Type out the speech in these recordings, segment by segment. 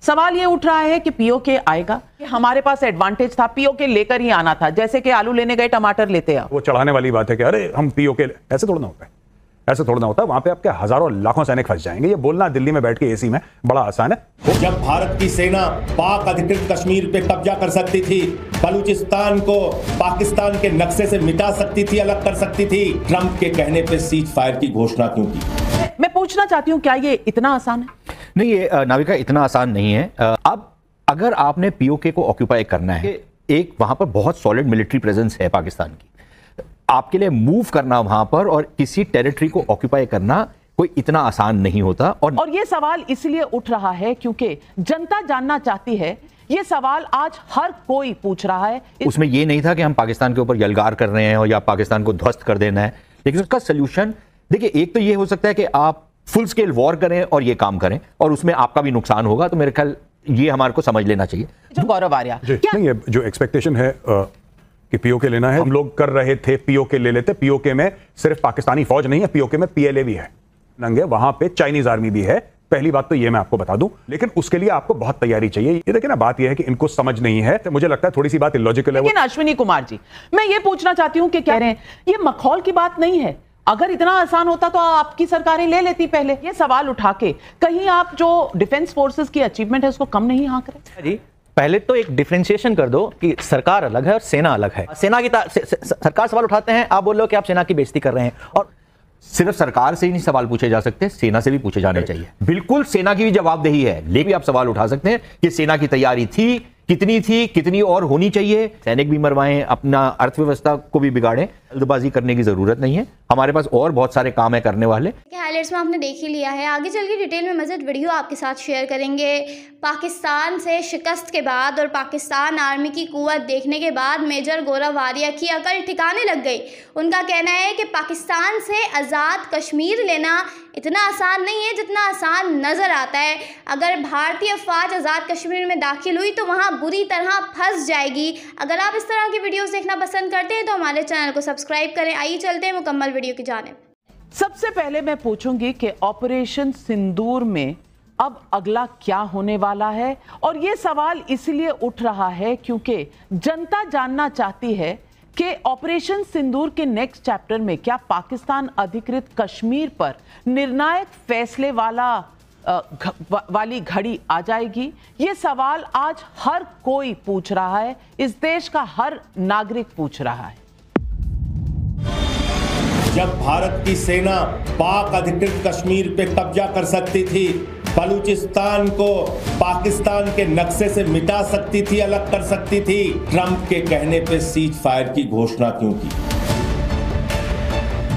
सवाल ये उठ रहा है कि पीओके आएगा। हमारे पास एडवांटेज था, पीओके लेकर ही आना था, जैसे कि आलू लेने गए टमाटर लेते आओ। वो चढ़ाने वाली बात है कि अरे हम पीओके, ऐसे थोड़ा ना होता है, ऐसे थोड़ा ना होता है। वहां पे आपके हजारों लाखों सैनिक फंस जाएंगे। ये बोलना दिल्ली में बैठ के एसी में बड़ा आसान है। जब भारत की सेना पाक अधिकृत कश्मीर पे कब्जा कर सकती थी, बलूचिस्तान को पाकिस्तान के नक्शे से मिटा सकती थी, अलग कर सकती थी, ट्रंप के कहने पे सीज फायर की घोषणा क्यों की? मैं पूछना चाहती हूँ, क्या ये इतना आसान है? नहीं, ये नाविका इतना आसान नहीं है। अब अगर आपने पीओके को ऑक्यूपाई करना है, एक वहां पर बहुत सॉलिड मिलिट्री प्रेजेंस है पाकिस्तान की, आपके लिए मूव करना वहां पर और किसी टेरिटरी को ऑक्यूपाई करना कोई इतना आसान नहीं होता। और ये सवाल इसलिए उठ रहा है क्योंकि जनता जानना चाहती है। ये सवाल आज हर कोई पूछ रहा है। उसमें ये नहीं था कि हम पाकिस्तान के ऊपर यलगार कर रहे हैं और या पाकिस्तान को ध्वस्त कर देना है, लेकिन उसका सोल्यूशन देखिए, एक तो ये हो सकता है कि आप फुल स्केल वॉर करें और ये काम करें और उसमें आपका भी नुकसान होगा। तो मेरे ख्याल ये हमारे को समझ लेना चाहिए। गौरव आर्या, नहीं, ये जो एक्सपेक्टेशन है कि पीओके लेना है, हम लोग कर रहे थे, पीओके ले लेते। पीओके में सिर्फ पाकिस्तानी फौज नहीं है, पीओके में पीएलए भी है, नंगे वहां पे चाइनीज आर्मी भी है। पहली बात तो ये मैं आपको बता दूं, लेकिन उसके लिए आपको बहुत तैयारी चाहिए। ये देखिए ना, बात ये है कि इनको समझ नहीं है। तो मुझे लगता है थोड़ी सी बात इलॉजिकल है। लेकिन अश्विनी कुमार जी, मैं ये पूछना चाहती हूं कि कह रहे हैं ये मखौल की बात नहीं है। अगर इतना आसान होता तो आपकी सरकारें ले लेती पहले। ये सवाल उठा के कहीं आप जो डिफेंस फोर्सेस की अचीवमेंट है उसको कम नहीं हाँक रहे? जी, पहले तो एक डिफरेंशिएशन कर दो कि सरकार अलग है और सेना अलग है। सेना की सरकार सवाल उठाते हैं, आप बोल लो कि आप सेना की बेइज्जती कर रहे हैं। और सिर्फ सरकार से ही नहीं सवाल पूछे जा सकते, सेना से भी पूछे जाने चाहिए। बिल्कुल सेना की भी जवाबदेही है, लेकिन आप सवाल उठा सकते हैं कि सेना की तैयारी थी, कितनी और होनी चाहिए। सैनिक भी मरवाएं, अपना अर्थव्यवस्था को भी बिगाड़ें, जल्दबाजी करने की जरूरत नहीं है। हमारे पास और बहुत सारे काम है करने वाले। हाइलाइट्स में आपने देख ही लिया है, आगे चल के डिटेल में मज़ीद वीडियो आपके साथ शेयर करेंगे। पाकिस्तान से शिकस्त के बाद और पाकिस्तान आर्मी की कुव्वत देखने के बाद मेजर गौरव आर्या की अकल ठिकाने लग गई। उनका कहना है कि पाकिस्तान से आज़ाद कश्मीर लेना इतना आसान नहीं है जितना आसान नज़र आता है। अगर भारतीय फ़ौज आज़ाद कश्मीर में दाखिल हुई तो वहाँ बुरी तरह फंस जाएगी। अगर आप इस तरह की वीडियोस देखना पसंद करते हैं तो हमारे चैनल को सब्सक्राइब करें। आइए चलते हैं मुकम्मल वीडियो की जानिब। सबसे पहले मैं पूछूंगी कि ऑपरेशन सिंदूर में अब अगला क्या होने वाला है। और ये सवाल इसलिए उठ रहा है क्योंकि जनता जानना चाहती है कि ऑपरेशन सिंदूर के नेक्स्ट चैप्टर में क्या पाकिस्तान अधिकृत कश्मीर पर निर्णायक फैसले वाली घड़ी आ जाएगी। ये सवाल आज हर कोई पूछ रहा है, इस देश का हर नागरिक पूछ रहा है। जब भारत की सेना पाक अधिकृत कश्मीर पे कब्जा कर सकती थी, बलूचिस्तान को पाकिस्तान के नक्शे से मिटा सकती थी, अलग कर सकती थी, ट्रंप के कहने पे सीज फायर की घोषणा क्यों की?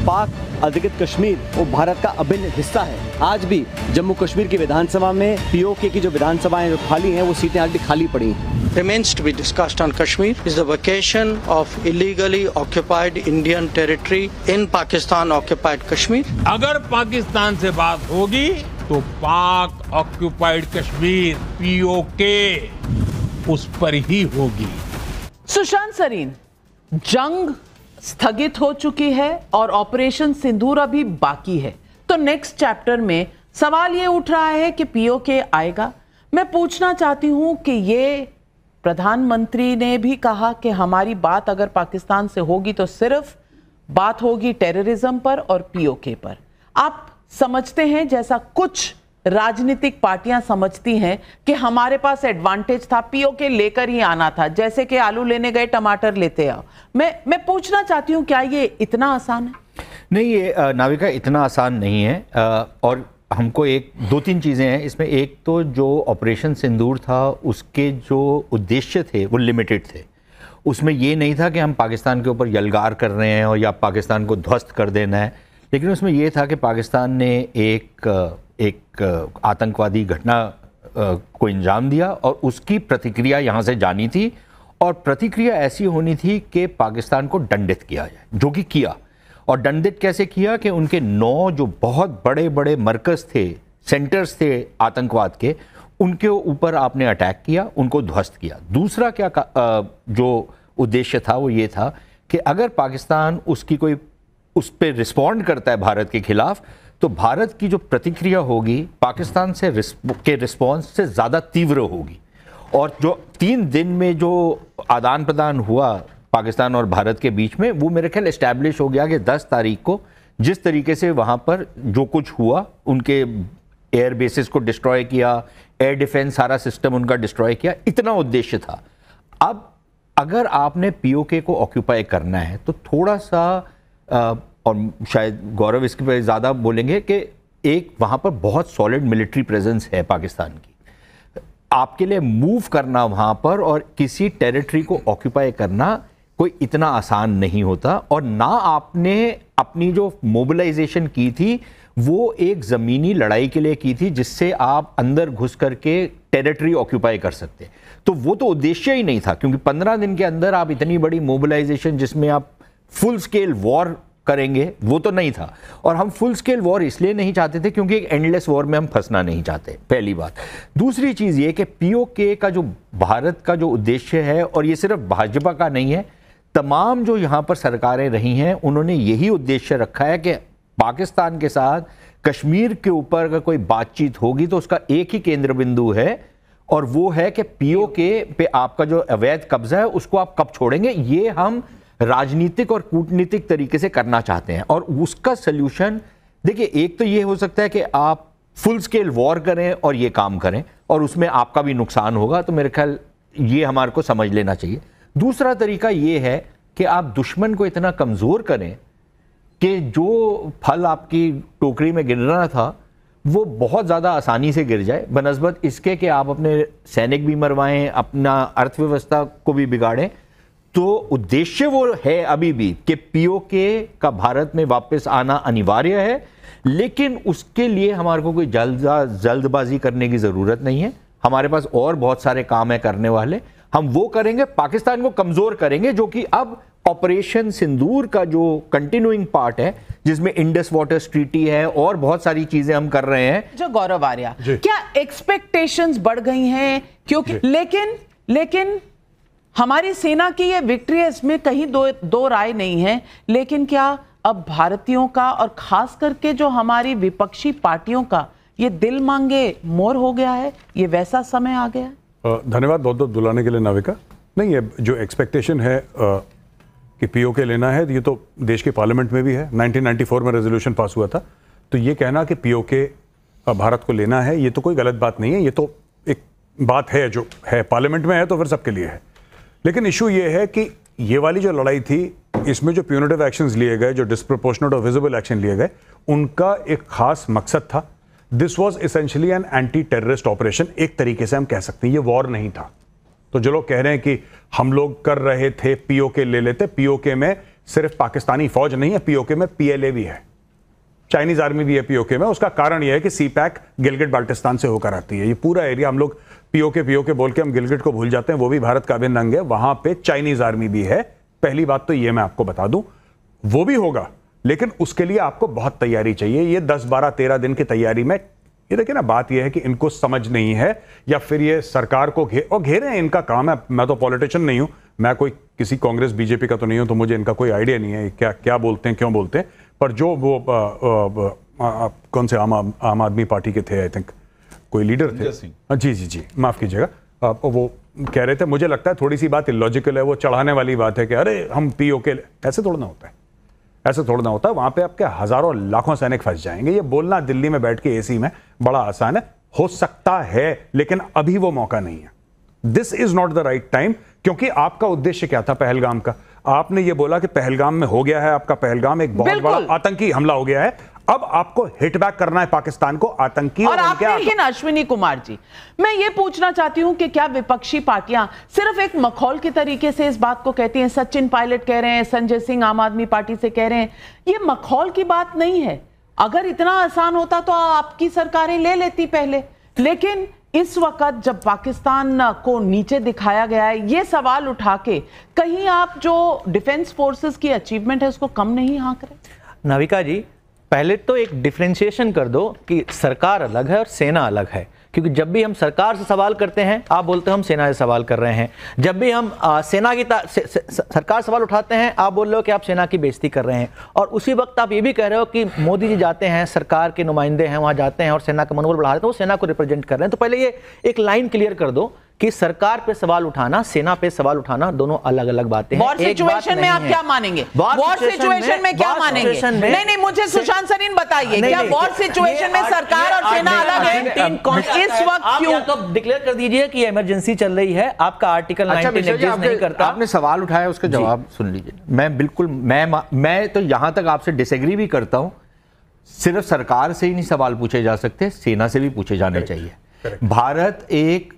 पाक अधिकृत कश्मीर वो भारत का अभिन्न हिस्सा है। आज भी जम्मू कश्मीर की विधानसभा में पीओके की जो विधानसभाएं जो खाली हैं वो सीटें आज भी खाली पड़ी हैं। Remains to be discussed on Kashmir is the vacation of illegally occupied Indian territory in Pakistan occupied Kashmir. अगर पाकिस्तान से बात होगी तो पाक ऑक्युपाइड कश्मीर पीओके उस पर ही होगी। सुशांत सरीन, जंग स्थगित हो चुकी है और ऑपरेशन सिंदूर अभी बाकी है, तो नेक्स्ट चैप्टर में सवाल ये उठ रहा है कि पीओके आएगा। मैं पूछना चाहती हूं कि ये प्रधानमंत्री ने भी कहा कि हमारी बात अगर पाकिस्तान से होगी तो सिर्फ बात होगी टेररिज्म पर और पीओके पर। आप समझते हैं जैसा कुछ राजनीतिक पार्टियां समझती हैं कि हमारे पास एडवांटेज था, पीओके लेकर ही आना था, जैसे कि आलू लेने गए टमाटर लेते आओ। मैं पूछना चाहती हूं, क्या ये इतना आसान है? नहीं, ये नाविका इतना आसान नहीं है। और हमको दो तीन चीज़ें हैं इसमें। एक तो जो ऑपरेशन सिंदूर था उसके जो उद्देश्य थे वो लिमिटेड थे। उसमें ये नहीं था कि हम पाकिस्तान के ऊपर यलगार कर रहे हैं और या पाकिस्तान को ध्वस्त कर देना है, लेकिन उसमें यह था कि पाकिस्तान ने एक आतंकवादी घटना को अंजाम दिया और उसकी प्रतिक्रिया यहाँ से जानी थी और प्रतिक्रिया ऐसी होनी थी कि पाकिस्तान को दंडित किया जाए, जो कि किया। और दंडित कैसे किया कि उनके 9 जो बहुत बड़े बड़े मरकज़ थे, सेंटर्स थे आतंकवाद के, उनके ऊपर आपने अटैक किया, उनको ध्वस्त किया। दूसरा क्या जो उद्देश्य था वो ये था कि अगर पाकिस्तान उस पर रिस्पॉन्ड करता है भारत के खिलाफ, तो भारत की जो प्रतिक्रिया होगी पाकिस्तान से के रिस्पॉन्स से ज़्यादा तीव्र होगी। और जो 3 दिन में जो आदान प्रदान हुआ पाकिस्तान और भारत के बीच में, वो मेरे ख्याल एस्टैब्लिश हो गया कि 10 तारीख को जिस तरीके से वहाँ पर जो कुछ हुआ, उनके एयर बेसिस को डिस्ट्रॉय किया, एयर डिफेंस सारा सिस्टम उनका डिस्ट्रॉय किया, इतना उद्देश्य था। अब अगर आपने पीओके को ऑक्यूपाई करना है तो थोड़ा सा और शायद गौरव इसके पर ज़्यादा बोलेंगे कि एक वहाँ पर बहुत सॉलिड मिलिट्री प्रेजेंस है पाकिस्तान की। आपके लिए मूव करना वहाँ पर और किसी टेरिटरी को ऑक्यूपाई करना कोई इतना आसान नहीं होता। और ना आपने अपनी जो मोबिलाइजेशन की थी वो एक ज़मीनी लड़ाई के लिए की थी जिससे आप अंदर घुस करके टेरिटरी ऑक्यूपाई कर सकते। तो वो तो उद्देश्य ही नहीं था, क्योंकि 15 दिन के अंदर आप इतनी बड़ी मोबिलाइजेशन जिसमें आप फुल स्केल वॉर करेंगे, वो तो नहीं था। और हम फुल स्केल वॉर इसलिए नहीं चाहते थे क्योंकि एक एंडलेस वॉर में हम फंसना नहीं चाहते, पहली बात। दूसरी चीज़ ये कि पीओके का जो भारत का जो उद्देश्य है, और ये सिर्फ भाजपा का नहीं है, तमाम जो यहाँ पर सरकारें रही हैं उन्होंने यही उद्देश्य रखा है कि पाकिस्तान के साथ कश्मीर के ऊपर अगर कोई बातचीत होगी तो उसका एक ही केंद्र बिंदु है, और वो है कि पीओके पे आपका जो अवैध कब्जा है उसको आप कब छोड़ेंगे। ये हम राजनीतिक और कूटनीतिक तरीके से करना चाहते हैं। और उसका सल्यूशन देखिए, एक तो ये हो सकता है कि आप फुल स्केल वॉर करें और ये काम करें और उसमें आपका भी नुकसान होगा, तो मेरे ख्याल ये हमारे को समझ लेना चाहिए। दूसरा तरीका ये है कि आप दुश्मन को इतना कमज़ोर करें कि जो फल आपकी टोकरी में गिर रहा था वो बहुत ज़्यादा आसानी से गिर जाए, बनस्बत इसके कि आप अपने सैनिक भी मरवाएं, अपना अर्थव्यवस्था को भी बिगाड़ें। तो उद्देश्य वो है अभी भी कि पीओके का भारत में वापस आना अनिवार्य है, लेकिन उसके लिए हमारे को कोई जल्दबाजी करने की ज़रूरत नहीं है। हमारे पास और बहुत सारे काम है करने वाले, हम वो करेंगे, पाकिस्तान को कमज़ोर करेंगे, जो कि अब ऑपरेशन सिंदूर का जो कंटिन्यूइंग पार्ट है जिसमें इंडस वाटर्स ट्रीटी है और बहुत सारी चीजें हम कर रहे हैं। जो गौरव आर्या, क्या एक्सपेक्टेशंस बढ़ गई हैं? क्योंकि लेकिन हमारी सेना की ये विक्ट्री है, इसमें कहीं दो राय नहीं है, लेकिन क्या अब भारतीयों का और खास करके जो हमारी विपक्षी पार्टियों का ये दिल मांगे मोर हो गया है? ये वैसा समय आ गया है? धन्यवाद बहुत बहुत बुलाने के लिए नाविका। नहीं, ये जो एक्सपेक्टेशन है कि पीओके लेना है, ये तो देश के पार्लियामेंट में भी है। 1994 में रेजोल्यूशन पास हुआ था। तो ये कहना कि पीओके भारत को लेना है, ये तो कोई गलत बात नहीं है, ये तो एक बात है जो है, पार्लियामेंट में है तो फिर सबके लिए है। लेकिन इशू ये है कि ये वाली जो लड़ाई थी, इसमें जो प्यूनिटिव एक्शंस लिए गए, जो डिस्प्रोपोर्शनेट और विजिबल एक्शन लिए गए, उनका एक खास मकसद था। This was essentially an anti terrorist operation, एक तरीके से हम कह सकते हैं। ये वॉर नहीं था। तो जो लोग कह रहे हैं कि हम लोग कर रहे थे पीओके ले लेते, पीओके में सिर्फ पाकिस्तानी फौज नहीं है, पीओके में पीएलए भी है, चाइनीज आर्मी भी है पीओके में। उसका कारण यह है कि सीपैक गिलगिट बाल्टिस्तान से होकर आती है। ये पूरा एरिया, हम लोग पीओके बोल के हम गिलगिट को भूल जाते हैं, वो भी भारत का अभिन्न अंग है। वहां पे चाइनीज आर्मी भी है। पहली बात तो ये मैं आपको बता दूं, वो भी होगा, लेकिन उसके लिए आपको बहुत तैयारी चाहिए। ये 10, 12, 13 दिन की तैयारी में, ये देखिए ना, बात यह है कि इनको समझ नहीं है, या फिर ये सरकार को घेरे हैं, इनका काम है। मैं तो पॉलिटिशियन नहीं हूं, मैं कोई किसी कांग्रेस बीजेपी का तो नहीं हूं, तो मुझे इनका कोई आइडिया नहीं है क्या बोलते हैं, क्यों बोलते हैं। पर जो वो कौन से आम आदमी पार्टी के थे, आई थिंक कोई लीडर थे, जी माफ कीजिएगा, वो कह रहे थे, मुझे लगता है थोड़ी सी बात इलॉजिकल है, वो चढ़ाने वाली बात है कि अरे हम पीओके, ऐसे थोड़ा ना होता है, ऐसे थोड़ा ना होता है। वहां पे आपके हजारों लाखों सैनिक फंस जाएंगे। ये बोलना दिल्ली में बैठ के एसी में बड़ा आसान है, हो सकता है, लेकिन अभी वो मौका नहीं है। This is not the right time, क्योंकि आपका उद्देश्य क्या था पहलगाम का? आपने ये बोला कि पहलगाम में हो गया है आपका, पहलगाम एक बहुत बड़ा आतंकी हमला हो गया है, अब आपको हिट बैक करना है पाकिस्तान को, आतंकी। और आपने लेकिन अश्विनी कुमार जी, मैं ये पूछना चाहती हूं कि क्या विपक्षी पार्टियां सिर्फ एक मखौल के तरीके से इस बात को कहती हैं? सचिन पायलट कह रहे हैं, संजय सिंह आम आदमी पार्टी से कह रहे हैं, ये मखौल की बात नहीं है। अगर इतना आसान होता तो आपकी सरकारें ले लेती पहले। लेकिन इस वक्त जब पाकिस्तान को नीचे दिखाया गया है, ये सवाल उठा के कहीं आप जो डिफेंस फोर्सेस की अचीवमेंट है उसको कम नहीं आंक रहे? नाविका जी, पहले तो एक डिफरेंशिएशन कर दो कि सरकार अलग है और सेना अलग है, क्योंकि जब भी हम सरकार से सवाल करते हैं आप बोलते हो हम सेना से सवाल कर रहे हैं, जब भी हम सेना की सरकार सवाल उठाते हैं आप बोल रहे हो कि आप सेना की बेइज्जती कर रहे हैं, और उसी वक्त आप ये भी कह रहे हो कि मोदी जी जाते हैं, सरकार के नुमाइंदे हैं वहां जाते हैं और सेना का मनोबल बढ़ा रहे हैं, तो वो सेना को रिप्रेजेंट कर रहे हैं। तो पहले ये एक लाइन क्लियर कर दो कि सरकार पे सवाल उठाना, सेना पे सवाल उठाना दोनों अलग अलग बातें हैं। वॉर सिचुएशन में आप क्या मानेंगे? वॉर सिचुएशन में क्या मानेंगे? नहीं, मुझे सुशांत सरीन बताइए, क्या वॉर सिचुएशन में सरकार और सेना अलग है? इस वक्त क्यों? तो डिक्लेयर कर दीजिए कि इमरजेंसी चल रही है, आपका आर्टिकल 19 एग्जिस्ट नहीं करता। आपने सवाल उठाया, उसका जवाब सुन लीजिए। मैं बिल्कुल मैं तो यहां तक आपसे डिसएग्री भी करता हूं। सिर्फ सरकार से ही नहीं सवाल पूछे जा सकते, सेना से भी पूछे जाने चाहिए। भारत एक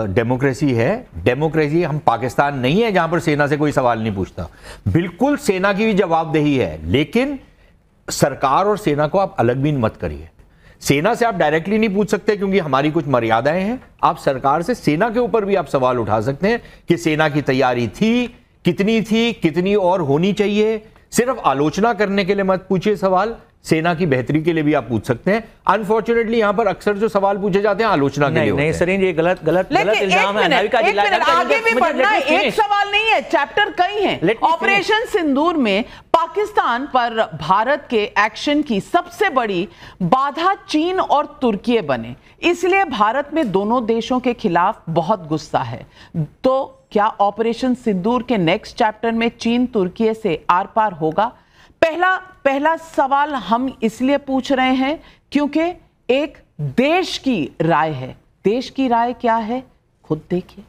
डेमोक्रेसी है, डेमोक्रेसी हम पाकिस्तान नहीं है जहां पर सेना से कोई सवाल नहीं पूछता। बिल्कुल सेना की भी जवाबदेही है, लेकिन सरकार और सेना को आप अलग भी मत करिए। सेना से आप डायरेक्टली नहीं पूछ सकते क्योंकि हमारी कुछ मर्यादाएं हैं। आप सरकार से, सेना के ऊपर भी आप सवाल उठा सकते हैं कि सेना की तैयारी थी, कितनी और होनी चाहिए। सिर्फ आलोचना करने के लिए मत पूछिए सवाल, सेना की बेहतरी के लिए भी आप पूछ सकते हैं। अनफॉर्चुनेटली यहां पर अक्सर जो सवाल पूछे जाते हैं आलोचना के लिए नहीं सरीन, ये गलत इल्जाम है। आगे भी बढ़ना है, एक सवाल नहीं है, चैप्टर कई हैं। ऑपरेशन सिंदूर में पाकिस्तान पर भारत के एक्शन की सबसे बड़ी बाधा चीन और तुर्की बने, इसलिए भारत में दोनों देशों के खिलाफ बहुत गुस्सा है। तो क्या ऑपरेशन सिंदूर के नेक्स्ट चैप्टर में चीन तुर्की से आर पार होगा? पहला सवाल हम इसलिए पूछ रहे हैं क्योंकि एक देश की राय है। देश की राय क्या है, खुद देखिए।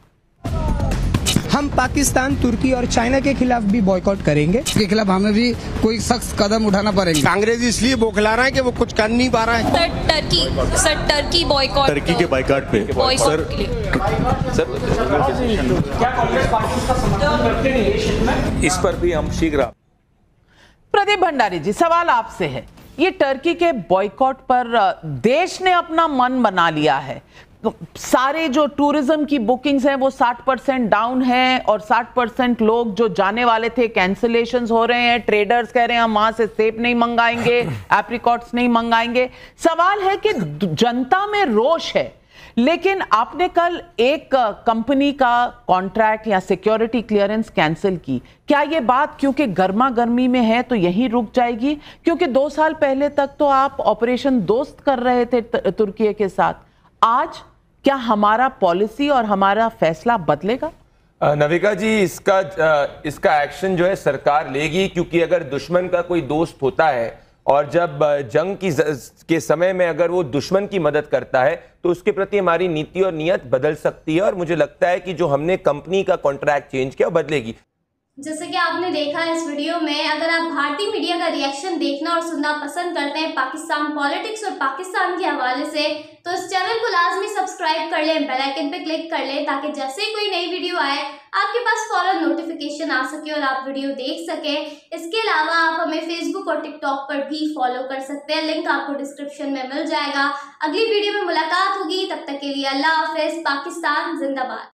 हम पाकिस्तान, तुर्की और चाइना के खिलाफ भी बॉयकॉट करेंगे। इसके खिलाफ हमें भी कोई सख्त कदम उठाना पड़ेगा। कांग्रेस इसलिए बौखला रहा है कि वो कुछ कर नहीं पा रहा है। टर्की बॉयकॉट, टर्की के बॉयकॉट पे सर क्या कांग्रेस पार्टी का समर्थन करते हैं? इस पर भी हम शीघ्र। प्रदीप भंडारी जी, सवाल आपसे है, ये टर्की के बॉयकॉट पर देश ने अपना मन बना लिया है। सारे जो टूरिज्म की बुकिंग्स हैं वो 60% डाउन है और 60% लोग जो जाने वाले थे कैंसिलेशंस हो रहे हैं। ट्रेडर्स कह रहे हैं हम वहां से सेब नहीं मंगाएंगे, एप्रिकॉट्स नहीं मंगाएंगे। सवाल है कि जनता में रोष है, लेकिन आपने कल एक कंपनी का कॉन्ट्रैक्ट या सिक्योरिटी क्लियरेंस कैंसिल की। क्या ये बात क्योंकि गर्मा गर्मी में है तो यहीं रुक जाएगी? क्योंकि 2 साल पहले तक तो आप ऑपरेशन दोस्त कर रहे थे तुर्की के साथ। आज क्या हमारा पॉलिसी और हमारा फैसला बदलेगा? नविका जी, इसका एक्शन जो है सरकार लेगी, क्योंकि अगर दुश्मन का कोई दोस्त होता है और जब जंग के समय में अगर वो दुश्मन की मदद करता है तो उसके प्रति हमारी नीति और नीयत बदल सकती है। और मुझे लगता है कि जो हमने कंपनी का कॉन्ट्रैक्ट चेंज किया बदलेगी। जैसे कि आपने देखा इस वीडियो में, अगर आप भारतीय मीडिया का रिएक्शन देखना और सुनना पसंद करते हैं पाकिस्तान पॉलिटिक्स और पाकिस्तान के हवाले से, तो इस चैनल को लाजमी सब्सक्राइब कर लें, बेल आइकन पे क्लिक कर लें, ताकि जैसे ही कोई नई वीडियो आए आपके पास फौरन नोटिफिकेशन आ सके और आप वीडियो देख सकें। इसके अलावा आप हमें फेसबुक और टिकटॉक पर भी फॉलो कर सकते हैं, लिंक आपको डिस्क्रिप्शन में मिल जाएगा। अगली वीडियो में मुलाकात होगी, तब तक के लिए अल्लाह हाफिज। पाकिस्तान जिंदाबाद।